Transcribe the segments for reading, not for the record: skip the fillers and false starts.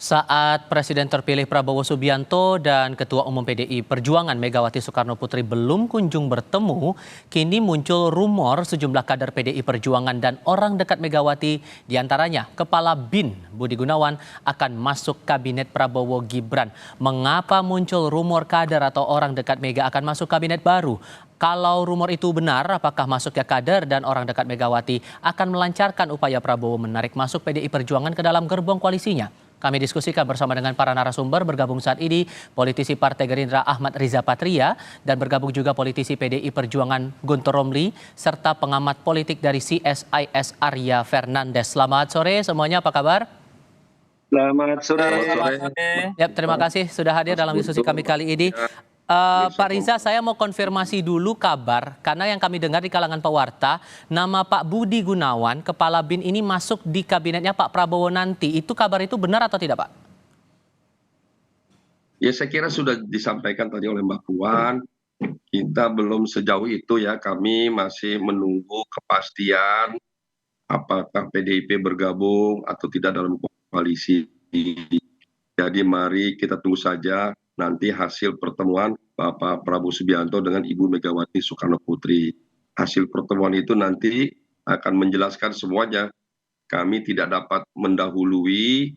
Saat Presiden terpilih Prabowo Subianto dan Ketua Umum PDI Perjuangan Megawati Soekarnoputri belum kunjung bertemu, kini muncul rumor sejumlah kader PDI Perjuangan dan orang dekat Megawati, diantaranya Kepala BIN Budi Gunawan, akan masuk Kabinet Prabowo Gibran. Mengapa muncul rumor kader atau orang dekat Mega akan masuk kabinet baru? Kalau rumor itu benar, apakah masuknya kader dan orang dekat Megawati akan melancarkan upaya Prabowo menarik masuk PDI Perjuangan ke dalam gerbong koalisinya? Kami diskusikan bersama dengan para narasumber. Bergabung saat ini politisi Partai Gerindra Ahmad Riza Patria dan bergabung juga politisi PDI Perjuangan Guntur Romli serta pengamat politik dari CSIS Arya Fernandes. Selamat sore semuanya, apa kabar? Selamat sore. Ya, terima kasih sudah hadir dalam diskusi kami kali ini. Pak Riza, saya mau konfirmasi dulu kabar, karena yang kami dengar di kalangan pewarta, nama Pak Budi Gunawan, Kepala BIN ini masuk di kabinetnya Pak Prabowo nanti. Itu kabar itu benar atau tidak, Pak? Ya, saya kira sudah disampaikan tadi oleh Mbak Puan. Kita belum sejauh itu ya, kami masih menunggu kepastian apakah PDIP bergabung atau tidak dalam koalisi. Jadi mari kita tunggu saja nanti hasil pertemuan Bapak Prabowo Subianto dengan Ibu Megawati Soekarnoputri. Hasil pertemuan itu nanti akan menjelaskan semuanya. Kami tidak dapat mendahului,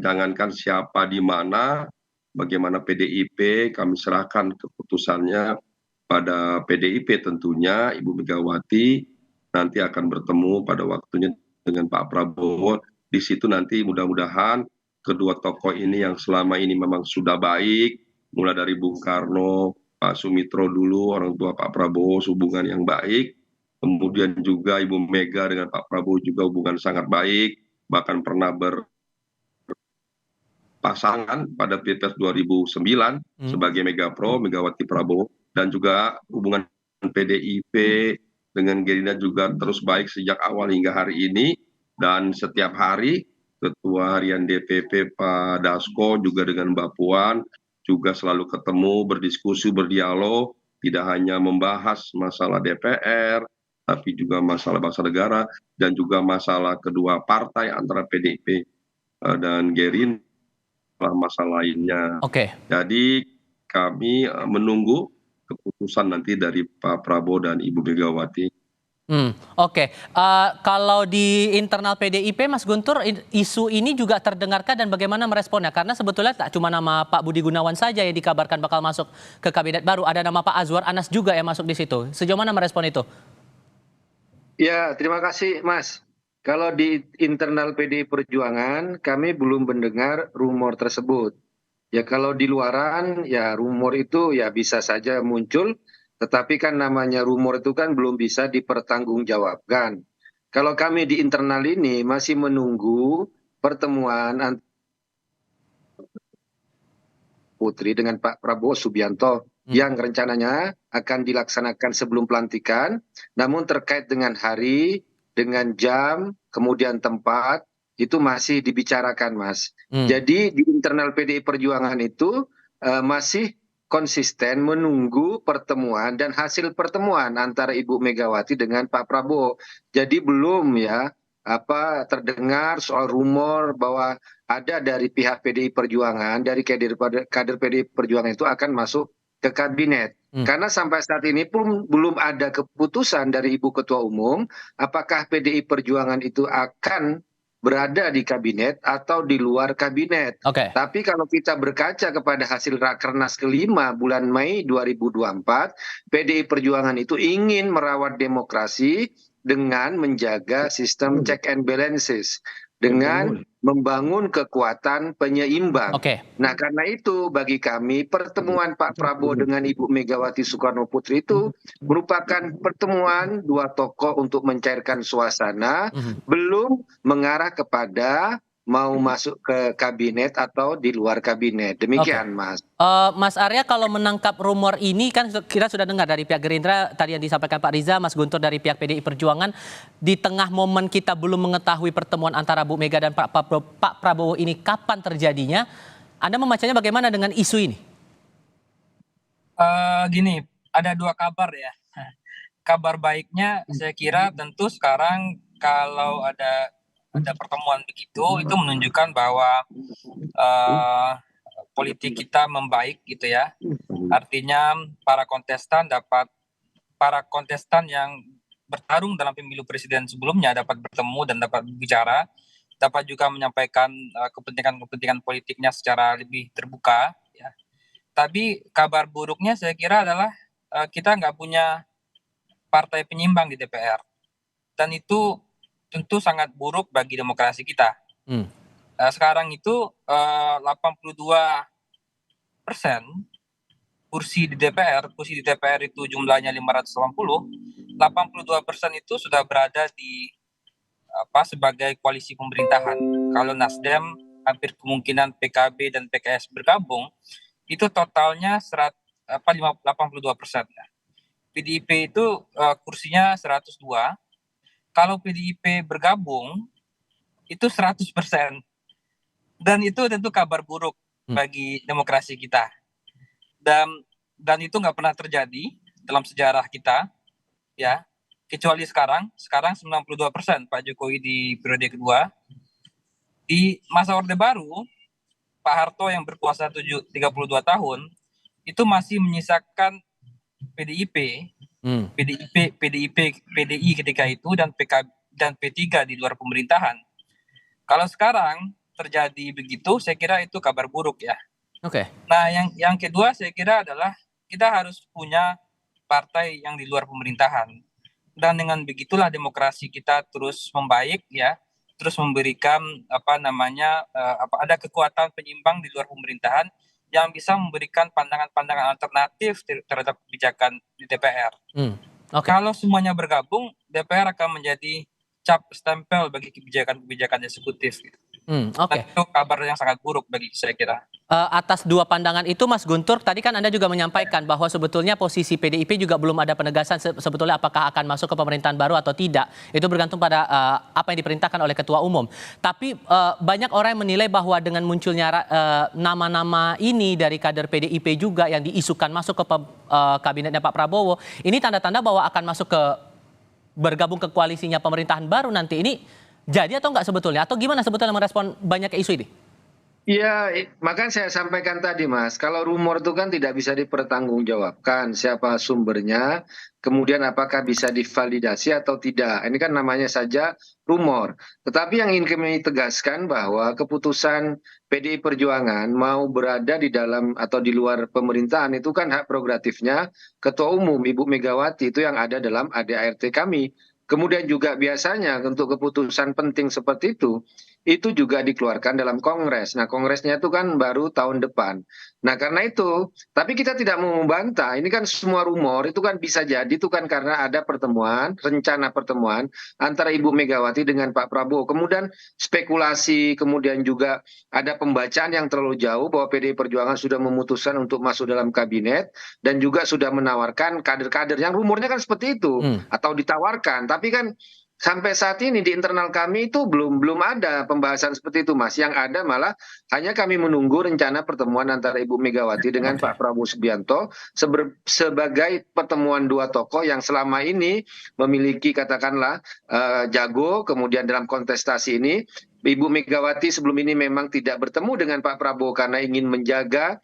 jangankan siapa di mana, bagaimana PDIP, kami serahkan keputusannya pada PDIP tentunya. Ibu Megawati nanti akan bertemu pada waktunya dengan Pak Prabowo. Di situ nanti mudah-mudahan kedua tokoh ini yang selama ini memang sudah baik, mulai dari Bung Karno, Pak Sumitro dulu, orang tua Pak Prabowo, hubungan yang baik. Kemudian juga Ibu Mega dengan Pak Prabowo juga hubungan sangat baik, bahkan pernah berpasangan pada Pilpres 2009 sebagai Mega Pro, Megawati Prabowo, dan juga hubungan PDIP dengan Gerindra juga terus baik sejak awal hingga hari ini, dan setiap hari Ketua Harian DPP Pak Dasko juga dengan Mbak Puan juga selalu ketemu, berdiskusi, berdialog, tidak hanya membahas masalah DPR, tapi juga masalah bangsa negara dan juga masalah kedua partai antara PDIP dan Gerindra, masalah lainnya. Oke. Jadi kami menunggu keputusan nanti dari Pak Prabowo dan Ibu Megawati. Oke. Kalau di internal PDIP, Mas Guntur, isu ini juga terdengarkan dan bagaimana meresponnya? Karena sebetulnya tak cuma nama Pak Budi Gunawan saja yang dikabarkan bakal masuk ke kabinet baru, ada nama Pak Azwar Anas juga yang masuk di situ. Sejauh mana merespon itu? Ya, terima kasih Mas. Kalau di internal PDI Perjuangan, kami belum mendengar rumor tersebut. Ya kalau di luaran, ya rumor itu ya bisa saja muncul, tetapi kan namanya rumor itu kan belum bisa dipertanggungjawabkan. Kalau kami di internal ini masih menunggu pertemuan antara Putri dengan Pak Prabowo Subianto yang rencananya akan dilaksanakan sebelum pelantikan, namun terkait dengan hari, dengan jam, kemudian tempat, itu masih dibicarakan, Mas. Jadi di internal PDI Perjuangan itu masih konsisten menunggu pertemuan dan hasil pertemuan antara Ibu Megawati dengan Pak Prabowo. Jadi belum ya terdengar soal rumor bahwa ada dari pihak PDI Perjuangan, dari kader PDI Perjuangan itu akan masuk ke kabinet. Karena sampai saat ini pun belum ada keputusan dari Ibu Ketua Umum apakah PDI Perjuangan itu akan berada di kabinet atau di luar kabinet. Tapi kalau kita berkaca kepada hasil Rakernas kelima bulan Mei 2024, PDI Perjuangan itu ingin merawat demokrasi dengan menjaga sistem check and balances, dengan membangun kekuatan penyeimbang. Nah, karena itu bagi kami pertemuan Pak Prabowo dengan Ibu Megawati Soekarnoputri itu merupakan pertemuan dua tokoh untuk mencairkan suasana, belum mengarah kepada mau masuk ke kabinet atau di luar kabinet. Demikian, Mas. Mas Arya, kalau menangkap rumor ini kan kita sudah dengar dari pihak Gerindra tadi yang disampaikan Pak Riza, Mas Guntur dari pihak PDI Perjuangan, di tengah momen kita belum mengetahui pertemuan antara Bu Mega dan Pak Prabowo ini kapan terjadinya, Anda membacanya bagaimana dengan isu ini? Gini, ada dua kabar ya. Kabar baiknya saya kira tentu sekarang kalau ada ada pertemuan begitu, itu menunjukkan bahwa eh, politik kita membaik gitu ya. Artinya para kontestan yang bertarung dalam pemilu presiden sebelumnya dapat bertemu dan dapat berbicara, dapat juga menyampaikan kepentingan-kepentingan politiknya secara lebih terbuka. Ya. Tapi kabar buruknya saya kira adalah kita nggak punya partai penyimbang di DPR. Dan itu tentu sangat buruk bagi demokrasi kita. Hmm. Sekarang itu 82% kursi di DPR itu jumlahnya 580, 82% itu sudah berada di sebagai koalisi pemerintahan. Kalau Nasdem hampir kemungkinan PKB dan PKS bergabung, itu totalnya 82%. PDIP itu kursinya 102. Kalau PDIP bergabung itu 100%. Dan itu tentu kabar buruk bagi demokrasi kita. Dan itu nggak pernah terjadi dalam sejarah kita, ya. Kecuali sekarang 92% Pak Jokowi di periode kedua. Di masa Orde Baru, Pak Harto yang berkuasa 32 tahun, itu masih menyisakan PDIP, PDI ketika itu, dan PKB dan P3 di luar pemerintahan. Kalau sekarang terjadi begitu, saya kira itu kabar buruk ya. Oke. Nah, yang kedua saya kira adalah kita harus punya partai yang di luar pemerintahan. Dan dengan begitulah demokrasi kita terus membaik ya, terus memberikan ada kekuatan penyimbang di luar pemerintahan yang bisa memberikan pandangan-pandangan alternatif terhadap kebijakan di DPR. Okay. Kalau semuanya bergabung, DPR akan menjadi cap stempel bagi kebijakan-kebijakan eksekutif. Oke. Itu kabar yang sangat buruk bagi saya kira. Atas dua pandangan itu, Mas Guntur, tadi kan Anda juga menyampaikan bahwa sebetulnya posisi PDIP juga belum ada penegasan sebetulnya apakah akan masuk ke pemerintahan baru atau tidak. Itu bergantung pada apa yang diperintahkan oleh Ketua Umum. Tapi banyak orang yang menilai bahwa dengan munculnya nama-nama ini dari kader PDIP juga yang diisukan masuk ke kabinetnya Pak Prabowo, ini tanda-tanda bahwa akan masuk ke bergabung ke koalisinya pemerintahan baru nanti. Ini jadi atau enggak sebetulnya? Atau gimana sebetulnya merespon banyak isu ini? Ya, makanya saya sampaikan tadi Mas, kalau rumor itu kan tidak bisa dipertanggungjawabkan siapa sumbernya, kemudian apakah bisa divalidasi atau tidak. Ini kan namanya saja rumor. Tetapi yang ingin kami tegaskan bahwa keputusan PDI Perjuangan mau berada di dalam atau di luar pemerintahan itu kan hak prerogatifnya Ketua Umum Ibu Megawati, itu yang ada dalam ADART kami. Kemudian juga biasanya untuk keputusan penting seperti itu juga dikeluarkan dalam kongres. Nah, kongresnya itu kan baru tahun depan. Nah, karena itu, tapi kita tidak mau membantah. Ini kan semua rumor, itu kan bisa jadi itu kan karena ada pertemuan, rencana pertemuan antara Ibu Megawati dengan Pak Prabowo. Kemudian spekulasi, kemudian juga ada pembacaan yang terlalu jauh bahwa PDI Perjuangan sudah memutuskan untuk masuk dalam kabinet dan juga sudah menawarkan kader-kader yang rumornya kan seperti itu atau ditawarkan. Tapi kan sampai saat ini di internal kami itu belum ada pembahasan seperti itu, Mas. Yang ada malah hanya kami menunggu rencana pertemuan antara Ibu Megawati dengan Pak Prabowo Subianto sebagai pertemuan dua tokoh yang selama ini memiliki katakanlah jago. Kemudian dalam kontestasi ini Ibu Megawati sebelum ini memang tidak bertemu dengan Pak Prabowo karena ingin menjaga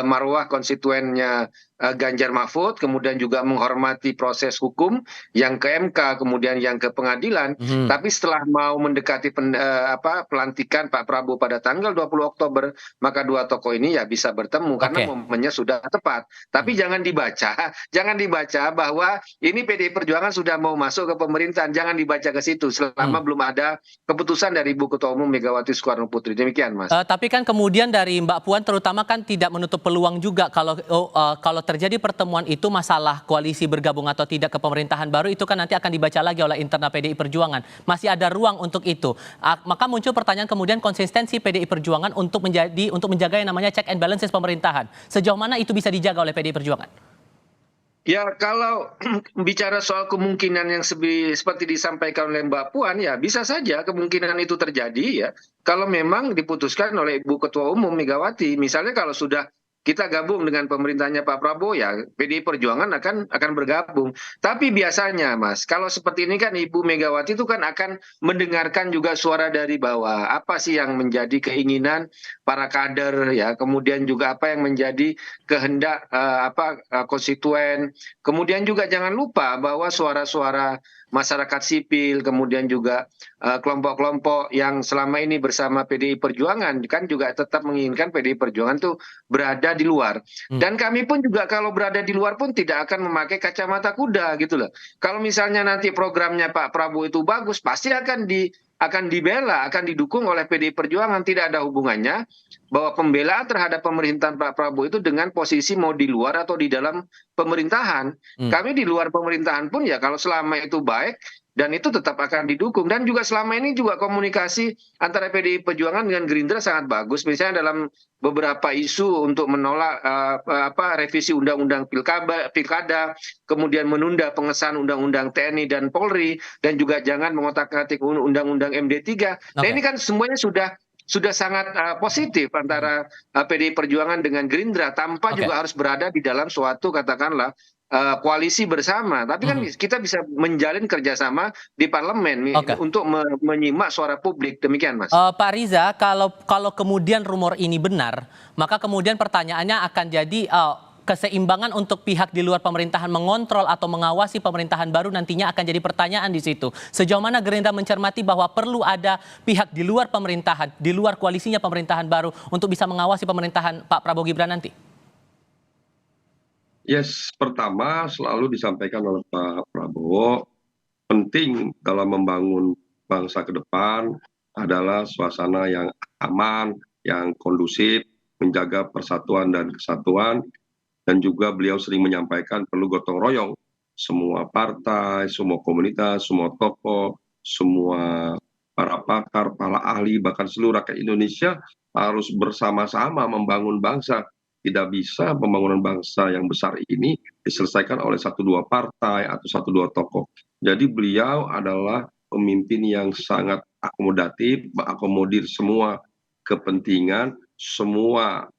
marwah konstituennya Ganjar Mahfud, kemudian juga menghormati proses hukum yang ke MK, kemudian yang ke pengadilan. Tapi setelah mau mendekati pelantikan Pak Prabowo pada tanggal 20 Oktober, maka dua tokoh ini ya bisa bertemu karena momennya sudah tepat. Tapi jangan dibaca bahwa ini PDI Perjuangan sudah mau masuk ke pemerintahan. Jangan dibaca ke situ selama belum ada keputusan dari Ibu Ketua Umum Megawati Soekarno Putri. Demikian, Mas. Tapi kan kemudian dari Mbak Puan terutama kan tidak menutup peluang juga kalau terjadi pertemuan itu masalah koalisi bergabung atau tidak ke pemerintahan baru itu kan nanti akan dibaca lagi oleh internal PDI Perjuangan. Masih ada ruang untuk itu. Maka muncul pertanyaan kemudian konsistensi PDI Perjuangan untuk menjaga yang namanya check and balances pemerintahan. Sejauh mana itu bisa dijaga oleh PDI Perjuangan? Ya, kalau bicara soal kemungkinan yang seperti disampaikan oleh Mbak Puan, ya bisa saja kemungkinan itu terjadi ya. Kalau memang diputuskan oleh Ibu Ketua Umum Megawati, misalnya kalau sudah kita gabung dengan pemerintahnya Pak Prabowo, ya PDI Perjuangan akan bergabung. Tapi biasanya Mas, kalau seperti ini kan Ibu Megawati itu kan akan mendengarkan juga suara dari bawah. Apa sih yang menjadi keinginan para kader, ya, kemudian juga apa yang menjadi kehendak konstituen. Kemudian juga jangan lupa bahwa suara-suara masyarakat sipil, kemudian juga kelompok-kelompok yang selama ini bersama PDI Perjuangan kan juga tetap menginginkan PDI Perjuangan tuh berada di luar. Dan kami pun juga kalau berada di luar pun tidak akan memakai kacamata kuda gitu loh. Kalau misalnya nanti programnya Pak Prabowo itu bagus, pasti akan dibela, akan didukung oleh PDI Perjuangan. Tidak ada hubungannya bahwa pembelaan terhadap pemerintahan Pak Prabowo itu dengan posisi mau di luar atau di dalam pemerintahan. Kami di luar pemerintahan pun ya kalau selama itu baik dan itu tetap akan didukung. Dan juga selama ini juga komunikasi antara PDI Perjuangan dengan Gerindra sangat bagus. Misalnya dalam beberapa isu untuk menolak revisi undang-undang pilkada, kemudian menunda pengesahan undang-undang TNI dan Polri, dan juga jangan mengotak-atik undang-undang MD3. Nah ini kan semuanya sudah sangat positif antara PDI Perjuangan dengan Gerindra tanpa juga harus berada di dalam suatu katakanlah koalisi bersama. Tapi kan kita bisa menjalin kerjasama di parlemen untuk menyimak suara publik. Demikian Mas. Pak Riza, kalau kemudian rumor ini benar, maka kemudian pertanyaannya akan jadi keseimbangan untuk pihak di luar pemerintahan mengontrol atau mengawasi pemerintahan baru nantinya akan jadi pertanyaan di situ. Sejauh mana Gerindra mencermati bahwa perlu ada pihak di luar pemerintahan, di luar koalisinya pemerintahan baru untuk bisa mengawasi pemerintahan Pak Prabowo Gibran nanti? Yes, pertama selalu disampaikan oleh Pak Prabowo, penting dalam membangun bangsa ke depan adalah suasana yang aman, yang kondusif, menjaga persatuan dan kesatuan, dan juga beliau sering menyampaikan perlu gotong royong. Semua partai, semua komunitas, semua tokoh, semua para pakar, para ahli, bahkan seluruh rakyat Indonesia harus bersama-sama membangun bangsa. Tidak bisa pembangunan bangsa yang besar ini diselesaikan oleh 1-2 partai atau 1-2 tokoh. Jadi beliau adalah pemimpin yang sangat akomodatif, mengakomodir semua kepentingan, semua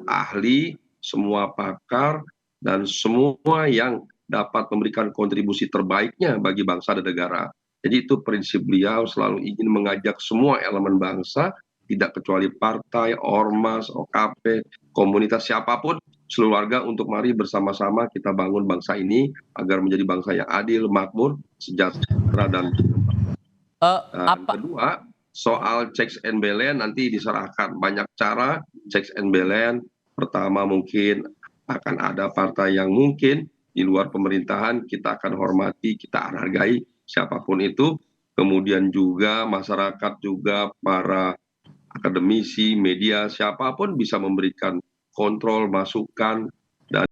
ahli, semua pakar, dan semua yang dapat memberikan kontribusi terbaiknya bagi bangsa dan negara. Jadi itu prinsip beliau, selalu ingin mengajak semua elemen bangsa, tidak kecuali partai, ormas, OKP, komunitas siapapun, seluruh warga untuk mari bersama-sama kita bangun bangsa ini agar menjadi bangsa yang adil, makmur, sejahtera, dan kedua, soal checks and balance nanti diserahkan. Banyak cara checks and balance. Pertama mungkin akan ada partai yang mungkin di luar pemerintahan, kita akan hormati, kita hargai siapapun itu. Kemudian juga masyarakat juga para akademisi, media, siapapun bisa memberikan kontrol, masukan,